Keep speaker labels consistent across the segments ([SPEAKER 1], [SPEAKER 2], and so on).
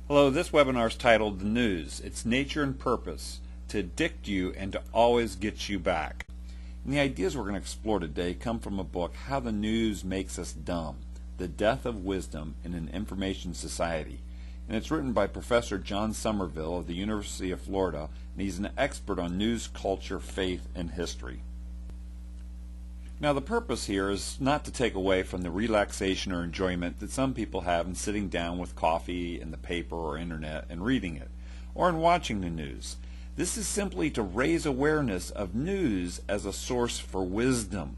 [SPEAKER 1] Hello, this webinar is titled The News, Its Nature and Purpose, to addict you and to always get you back. And the ideas we're going to explore today come from a book, How the News Makes Us Dumb, The Death of Wisdom in an Information Society. And it's written by Professor John Somerville of the University of Florida, and he's an expert on news, culture, faith, and history. Now, the purpose here is not to take away from the relaxation or enjoyment that some people have in sitting down with coffee and the paper or internet and reading it, or in watching the news. This is simply to raise awareness of news as a source for wisdom.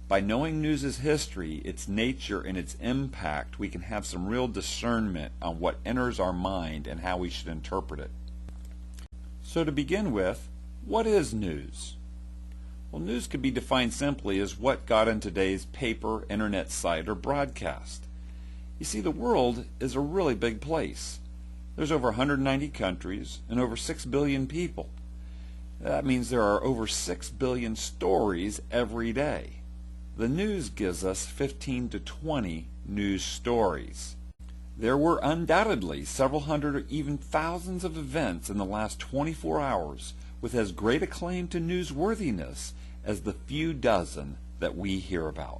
[SPEAKER 1] By knowing news's history, its nature, and its impact, we can have some real discernment on what enters our mind and how we should interpret it. So to begin with, what is news? Well, news could be defined simply as what got in today's paper, internet site, or broadcast. You see, the world is a really big place. There's over 190 countries and over 6 billion people. That means there are over 6 billion stories every day. The news gives us 15 to 20 news stories. There were undoubtedly several hundred or even thousands of events in the last 24 hours with as great a claim to newsworthiness as the few dozen that we hear about.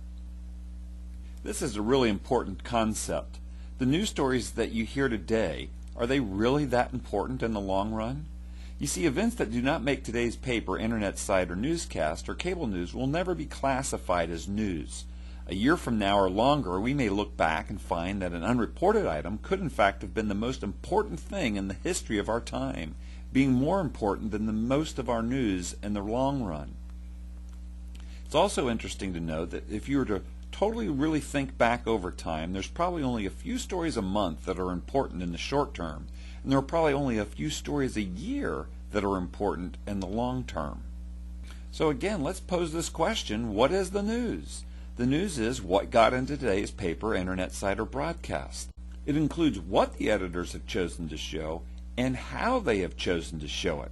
[SPEAKER 1] This is a really important concept. The news stories that you hear today, are they really that important in the long run? You see, events that do not make today's paper, internet site, or newscast, or cable news will never be classified as news. A year from now or longer, we may look back and find that an unreported item could in fact have been the most important thing in the history of our time, being more important than the most of our news in the long run. It's also interesting to note that if you were to totally really think back over time, there's probably only a few stories a month that are important in the short term, and there are probably only a few stories a year that are important in the long term. So again, let's pose this question: what is the news? The news is what got into today's paper, internet site, or broadcast. It includes what the editors have chosen to show and how they have chosen to show it.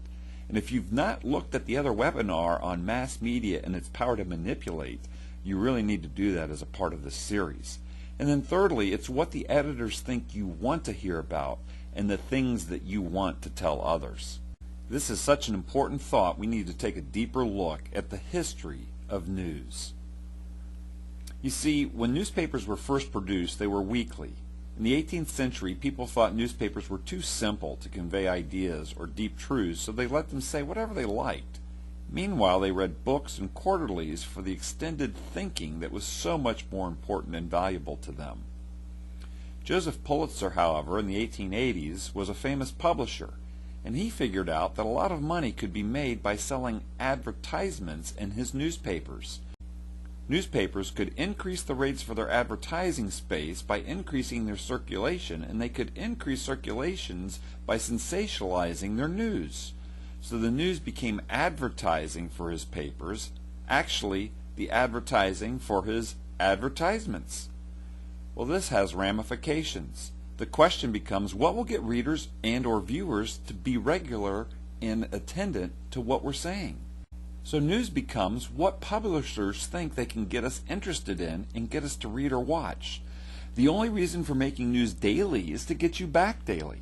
[SPEAKER 1] And if you've not looked at the other webinar on mass media and its power to manipulate, you really need to do that as a part of this series. And then thirdly, it's what the editors think you want to hear about and the things that you want to tell others. This is such an important thought, we need to take a deeper look at the history of news. You see, when newspapers were first produced, they were weekly. In the 18th century, people thought newspapers were too simple to convey ideas or deep truths, so they let them say whatever they liked. Meanwhile, they read books and quarterlies for the extended thinking that was so much more important and valuable to them. Joseph Pulitzer, however, in the 1880s, was a famous publisher, and he figured out that a lot of money could be made by selling advertisements in his newspapers. Newspapers could increase the rates for their advertising space by increasing their circulation, and they could increase circulations by sensationalizing their news. So the news became advertising for his papers, actually the advertising for his advertisements. Well, this has ramifications. The question becomes, what will get readers and or viewers to be regular and attendant to what we're saying? So news becomes what publishers think they can get us interested in and get us to read or watch. The only reason for making news daily is to get you back daily,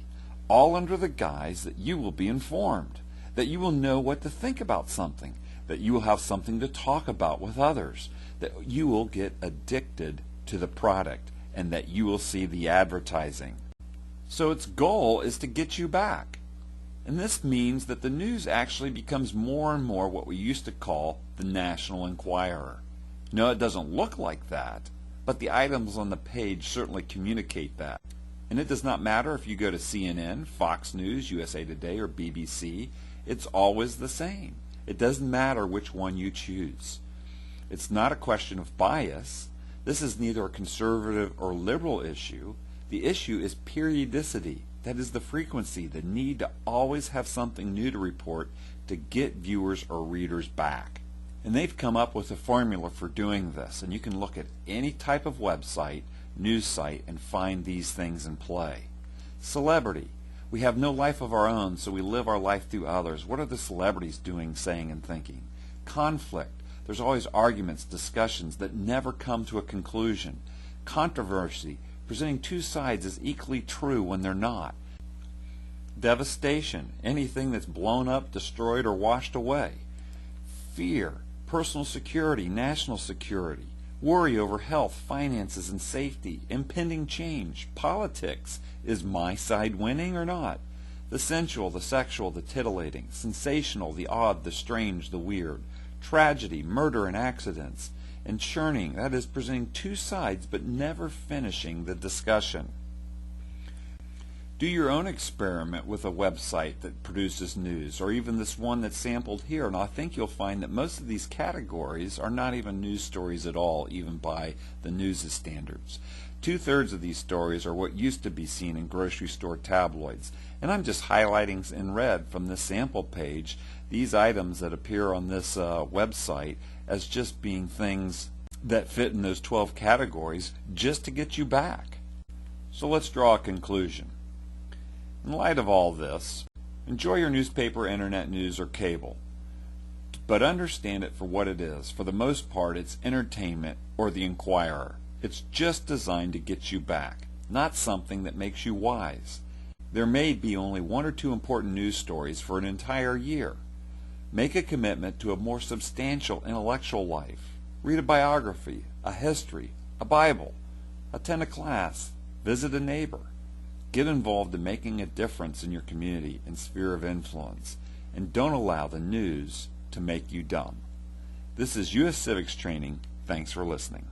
[SPEAKER 1] all under the guise that you will be informed, that you will know what to think about something, that you will have something to talk about with others, that you will get addicted to the product, and that you will see the advertising. So its goal is to get you back. And this means that the news actually becomes more and more what we used to call the National Enquirer. No, it doesn't look like that, but the items on the page certainly communicate that. And it does not matter if you go to CNN, Fox News, USA Today, or BBC, it's always the same. It doesn't matter which one you choose. It's not a question of bias. This is neither a conservative or liberal issue. The issue is periodicity. That is the frequency, the need to always have something new to report to get viewers or readers back. And they've come up with a formula for doing this, and you can look at any type of website, news site, and find these things in play. Celebrity. We have no life of our own, so we live our life through others. What are the celebrities doing, saying, and thinking? Conflict. There's always arguments, discussions that never come to a conclusion. Controversy. Presenting two sides as equally true when they're not. devastation, anything that's blown up, destroyed, or washed away. Fear, personal security, national security. Worry over health, finances, and safety. Impending change. Politics. Is my side winning or not? The sensual, the sexual, the titillating. Sensational, the odd, the strange, the weird. Tragedy, murder, and accidents. And churning, that is, presenting two sides but never finishing the discussion. Do your own experiment with a website that produces news, or even this one that's sampled here, and I think you'll find that most of these categories are not even news stories at all, even by the news standards. 2/3 of these stories are what used to be seen in grocery store tabloids, and I'm just highlighting in red from this sample page these items that appear on this website as just being things that fit in those 12 categories just to get you back. So let's draw a conclusion. In light of all this, enjoy your newspaper, internet news, or cable, but understand it for what it is. For the most part, it's entertainment or the Inquirer. It's just designed to get you back, not something that makes you wise. There may be only one or two important news stories for an entire year. Make a commitment to a more substantial intellectual life. Read a biography, a history, a Bible, attend a class, visit a neighbor. Get involved in making a difference in your community and sphere of influence, and don't allow the news to make you dumb. This is U.S. Civics Training. Thanks for listening.